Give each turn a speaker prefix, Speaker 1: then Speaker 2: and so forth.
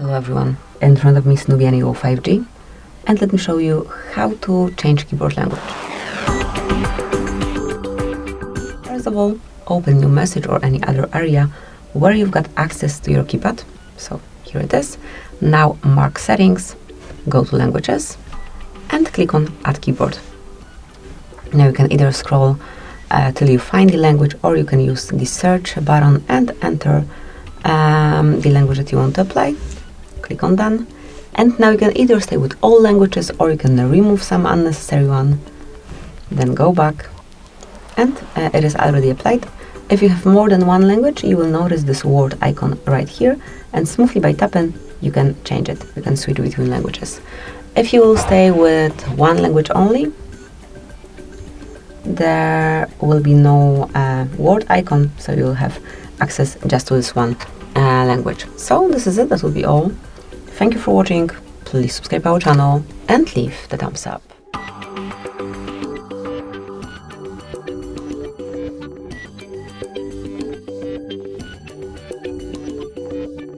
Speaker 1: Hello everyone, in front of me is Nubia Neo 5G, and let me show you how to change keyboard language. First of all, open new message or any other area where you've got access to your keypad. So here it is. Now mark settings, go to languages, and click on add keyboard. Now you can either scroll till you find the language, or you can use the search button and enter the language that you want to apply. Click on done, and now you can either stay with all languages or you can remove some unnecessary one, then go back, and it is already applied. If you have more than one language, you will notice this word icon right here, and smoothly by tapping you can change it. You can switch between languages. If you will stay with one language only, there will be no word icon, so you'll have access just to this one language. So this is it, that will be all. Thank you for watching. Please subscribe our channel and leave the thumbs up.